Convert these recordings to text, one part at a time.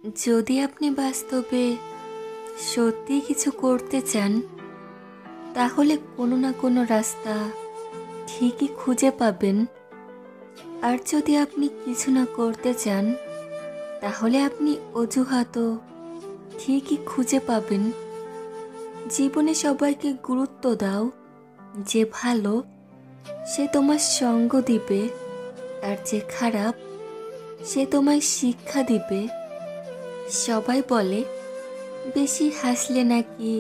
যদি আপনি বাস্তবে সত্যি কিছু করতে চান, তাহলে কোনো না কোনো রাস্তা ঠিকই খুঁজে পাবেন। আর যদি আপনি কিছু না করতে চান, তাহলে আপনি অজুহাতও ঠিকই খুঁজে পাবেন। জীবনে সবাইকে গুরুত্ব দাও। যে ভালো সে তোমার সঙ্গ দিবে, আর যে খারাপ সে তোমায় শিক্ষা দিবে। সবাই বলে বেশি হাসলে নাকি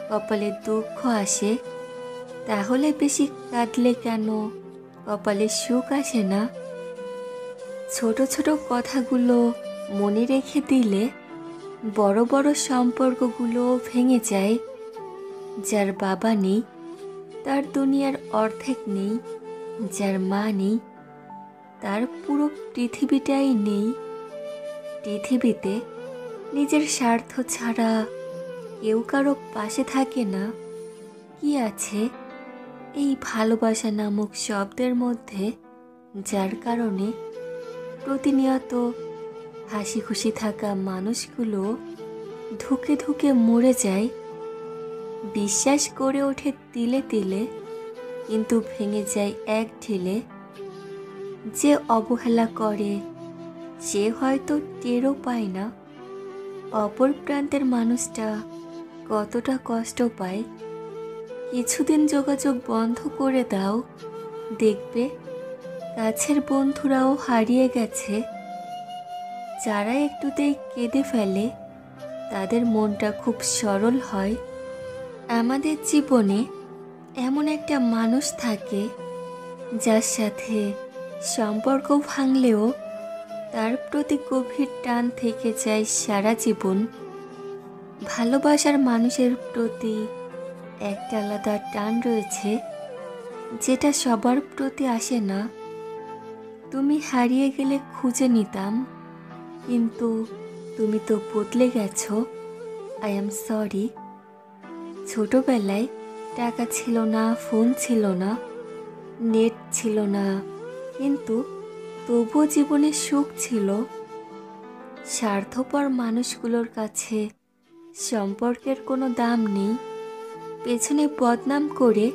কপালে দুঃখ আসে, তাহলে বেশি কাঁদলে কেন কপালে সুখ আসে না? ছোট ছোট কথাগুলো মনে রেখে দিলে বড় বড় সম্পর্কগুলো ভেঙে যায়। যার বাবা নেই তার দুনিয়ার অর্ধেক নেই, যার মা নেই তার পুরো পৃথিবীটাই নেই। পৃথিবীতে নিজের স্বার্থ ছাড়া কেউ কারো পাশে থাকে না। কি আছে এই ভালোবাসা নামক শব্দের মধ্যে, যার কারণে প্রতিনিয়ত হাসি খুশি থাকা মানুষগুলো ধুকে ধুকে মরে যায়। বিশ্বাস করে ওঠে তিলে তিলে, কিন্তু ভেঙে যায় এক ঢিলে। যে অবহেলা করে সে হয়তো টেরও পায় না অপর প্রান্তের মানুষটা কতটা কষ্ট পায়। কিছুদিন যোগাযোগ বন্ধ করে দাও, দেখবে কাছের বন্ধুরাও হারিয়ে গেছে। যারা একটুতেই কেঁদে ফেলে তাদের মনটা খুব সরল হয়। আমাদের জীবনে এমন একটা মানুষ থাকে যার সাথে সম্পর্ক ভাঙলেও তার প্রতি গভীর টান থেকে যায় সারা জীবন। ভালোবাসার মানুষের প্রতি একটা আলাদা টান রয়েছে, যেটা সবার প্রতি আসে না। তুমি হারিয়ে গেলে খুঁজে নিতাম, কিন্তু তুমি তো বদলে গেছো। I am sorry. ছোটবেলায় টাকা ছিল না, ফোন ছিল না, নেট ছিল না, কিন্তু তবুও জীবনে সুখ ছিল। স্বার্থপর মানুষগুলোর কাছে সম্পর্কের কোনো দাম নেই। পেছনে বদনাম করে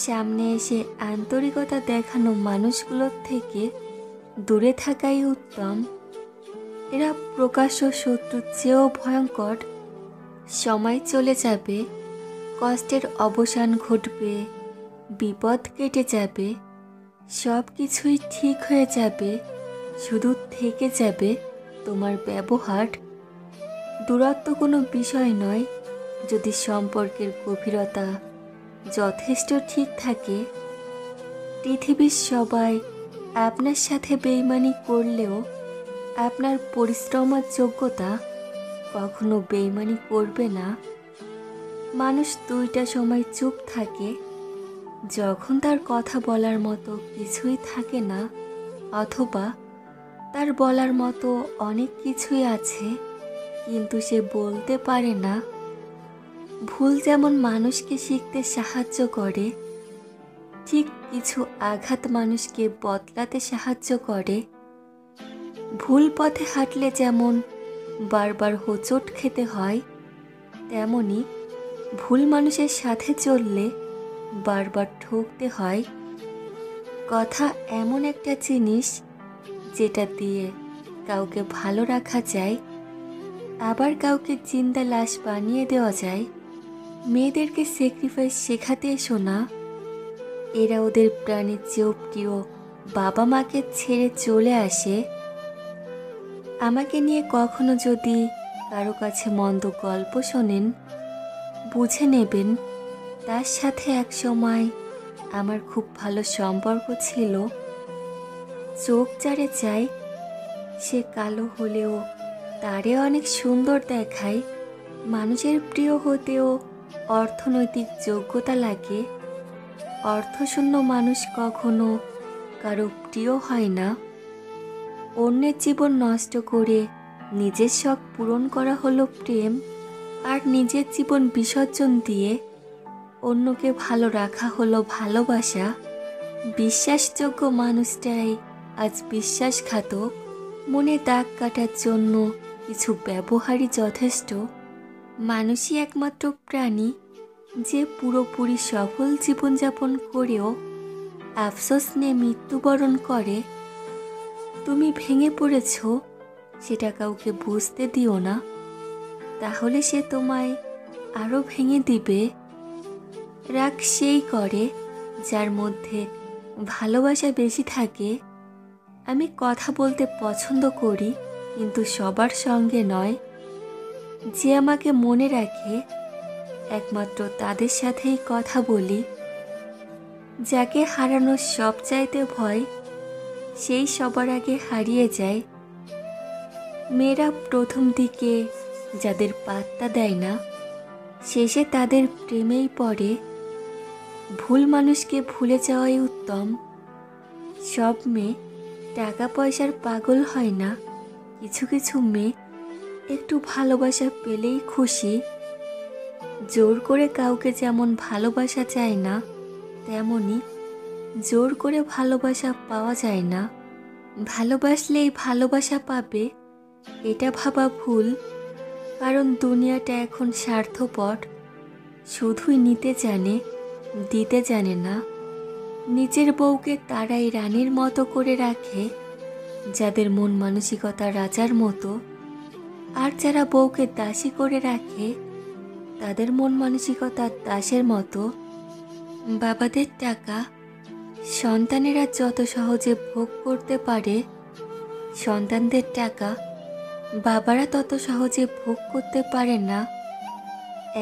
সামনে এসে আন্তরিকতা দেখানো মানুষগুলোর থেকে দূরে থাকাই উত্তম। এরা প্রকাশ্য শত্রুর চেয়েও ভয়ঙ্কর। সময় চলে যাবে, কষ্টের অবসান ঘটবে, বিপদ কেটে যাবে, সব কিছুই ঠিক হয়ে যাবে, শুধু থেকে যাবে তোমার ব্যবহার। দূরত্ব কোনো বিষয় নয়, যদি সম্পর্কের গভীরতা যথেষ্ট ঠিক থাকে। পৃথিবীর সবাই আপনার সাথে বেইমানি করলেও আপনার পরিশ্রম আর যোগ্যতা কখনো বেইমানি করবে না। মানুষ দুইটা সময় চুপ থাকে, যখন তার কথা বলার মতো কিছুই থাকে না, অথবা তার বলার মতো অনেক কিছুই আছে কিন্তু সে বলতে পারে না। ভুল যেমন মানুষকে শিখতে সাহায্য করে, ঠিক কিছু আঘাত মানুষকে বদলাতে সাহায্য করে। ভুল পথে হাঁটলে যেমন বারবার হোঁচট খেতে হয়, তেমনি ভুল মানুষের সাথে চললে বারবার ঠকতে হয়। কথা এমন একটা জিনিস যেটা দিয়ে কাউকে ভালো রাখা যায়, আবার কাউকে জিন্দা লাশ বানিয়ে দেওয়া যায়। মেয়েদেরকে স্যাক্রিফাইস শেখাতে এসো না। এরা ওদের প্রাণের চেয়েও প্রিয় বাবা মাকে ছেড়ে চলে আসে। আমাকে নিয়ে কখনো যদি কারো কাছে মন্দ গল্প শোনেন, বুঝে নেবেন তার সাথে একসময় আমার খুব ভালো সম্পর্ক ছিল। চোখ যারে চায় সে কালো হলেও তারে অনেক সুন্দর দেখায়। মানুষের প্রিয় হতেও অর্থনৈতিক যোগ্যতা লাগে। অর্থশূন্য মানুষ কখনো কারো প্রিয় হয় না। অন্যের জীবন নষ্ট করে নিজের শখ পূরণ করা হলো প্রেম, আর নিজের জীবন বিসর্জন দিয়ে অন্যকে ভালো রাখা হলো ভালোবাসা। বিশ্বাসযোগ্য মানুষটাই আজ বিশ্বাসঘাতক। মনে দাগ কাটার জন্য কিছু ব্যবহারই যথেষ্ট। মানুষই একমাত্র প্রাণী যে পুরোপুরি সফল জীবনযাপন করেও আফসোস নিয়ে মৃত্যুবরণ করে। তুমি ভেঙে পড়েছ, সেটা কাউকে বুঝতে দিও না, তাহলে সে তোমায় আরও ভেঙে দিবে। রাগ সেই করে যার মধ্যে ভালোবাসা বেশি থাকে। আমি কথা বলতে পছন্দ করি, কিন্তু সবার সঙ্গে নয়। যে আমাকে মনে রাখে একমাত্র তাদের সাথেই কথা বলি। যাকে হারানোর সবচাইতে ভয়, সেই সবার আগে হারিয়ে যায়। মেয়েরা প্রথম দিকে যাদের পাত্তা দেয় না, শেষে তাদের প্রেমেই পড়ে। ভুল মানুষকে ভুলে যাওয়াই উত্তম। সব মেয়ে টাকা পয়সার পাগল হয় না। কিছু কিছু মেয়ে একটু ভালোবাসা পেলেই খুশি। জোর করে কাউকে যেমন ভালোবাসা যায় না, তেমনি জোর করে ভালোবাসা পাওয়া যায় না। ভালোবাসলেই ভালোবাসা পাবে, এটা ভাবা ভুল। কারণ দুনিয়াটা এখন স্বার্থপর, শুধুই নিতে জানে, দিতে জানে না। নিজের বউকে তারাই রানীর মতো করে রাখে যাদের মন মানসিকতা রাজার মতো। আর যারা বউকে দাসী করে রাখে তাদের মন মানসিকতা দাসের মতো। বাবাদের টাকা সন্তানেরা যত সহজে ভোগ করতে পারে, সন্তানদের টাকা বাবারা তত সহজে ভোগ করতে পারে না।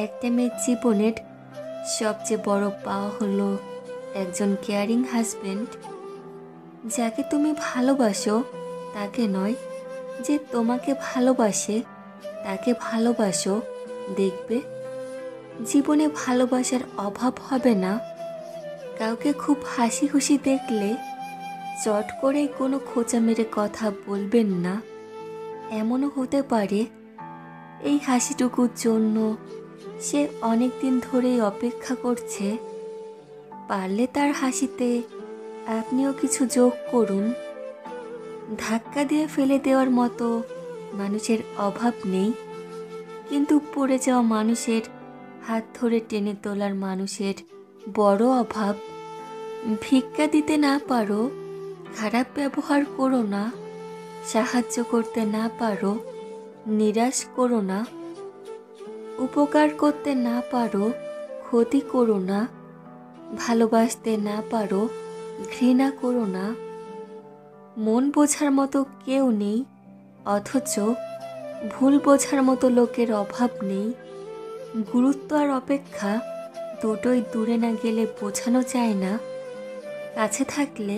একটা মেয়ের জীবনের সবচেয়ে বড় পাওয়া হলো একজন কেয়ারিং হাজবেন্ড। যাকে তুমি ভালোবাসো তাকে নয়, যে তোমাকে ভালোবাসে তাকে ভালোবাসো। দেখবে জীবনে ভালোবাসার অভাব হবে না। কাউকে খুব হাসি খুশি দেখলে চট করেই কোনো খোঁচা মেরে কথা বলবেন না। এমনও হতে পারে এই হাসিটুকুর জন্য সে অনেক দিন ধরেই অপেক্ষা করছে। পারলে তার হাসিতে আপনিও কিছু যোগ করুন। ধাক্কা দিয়ে ফেলে দেওয়ার মতো মানুষের অভাব নেই, কিন্তু পড়ে যাওয়া মানুষের হাত ধরে টেনে তোলার মানুষের বড় অভাব। ভিক্ষা দিতে না পারো, খারাপ ব্যবহার করো না। সাহায্য করতে না পারো, নিরাশ করো না। উপকার করতে না পারো, ক্ষতি করো না। ভালোবাসতে না পারো, ঘৃণা করো না। মন বোঝার মতো কেউ নেই, অথচ ভুল বোঝার মতো লোকের অভাব নেই। গুরুত্ব আর অপেক্ষা দুটোই দূরে না গেলে বোঝানো যায় না। কাছে থাকলে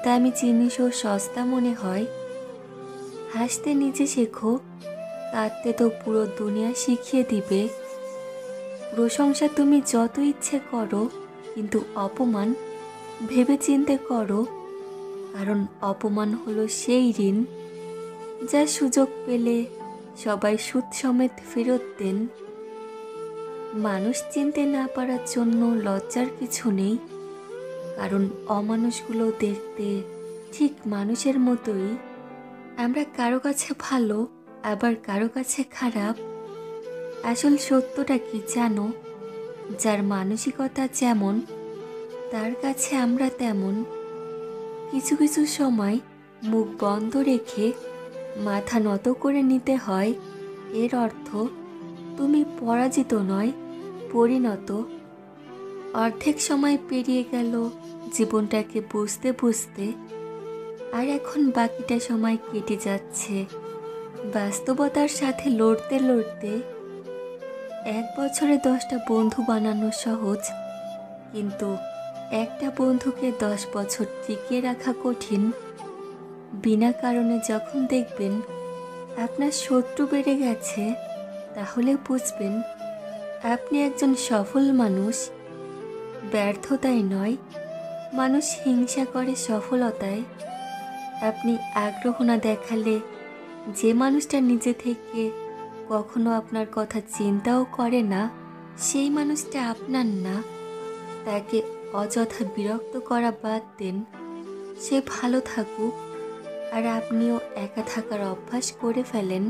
দামি জিনিসও সস্তা মনে হয়। হাসতে নিজে শেখো, কাঁদতে তো পুরো দুনিয়া শিখিয়ে দিবে। প্রশংসা তুমি যত ইচ্ছে করো, কিন্তু অপমান ভেবে চিন্তে করো। কারণ অপমান হলো সেই ঋণ যা সুযোগ পেলে সবাই সুদ সমেত ফেরত দেন। মানুষ চিনতে না পারার জন্য লজ্জার কিছু নেই, কারণ অমানুষগুলো দেখতে ঠিক মানুষের মতোই। আমরা কারো কাছে ভালো, আবার কারো কাছে খারাপ। আসল সত্যটা কি জানো? যার মানসিকতা যেমন, তার কাছে আমরা তেমন। কিছু কিছু সময় মুখ বন্ধ রেখে মাথা নত করে নিতে হয়। এর অর্থ তুমি পরাজিত নয়, পরিণত। অর্ধেক সময় পেরিয়ে গেল জীবনটাকে বুঝতে বুঝতে, আর এখন বাকিটা সময় কেটে যাচ্ছে বাস্তবতার সাথে লড়তে লড়তে। 1 বছরে 10টা বন্ধু বানানো সহজ, কিন্তু একটা বন্ধুকে 10 বছর টিকিয়ে রাখা কঠিন। বিনা কারণে যখন দেখবেন আপনার শত্রু বেড়ে গেছে, তাহলে বুঝবেন আপনি একজন সফল মানুষ। ব্যর্থতায় নয়, মানুষ হিংসা করে সফলতায়। আপনি আগ্রহ না দেখালে যে মানুষটা নিজে থেকে কখনো আপনার কথা চিন্তাও করে না, সেই মানুষটা আপনার না। তাকে অযথা বিরক্ত করা বাদ দেন। সে ভালো থাকুক, আর আপনিও একা থাকার অভ্যাস করে ফেলেন।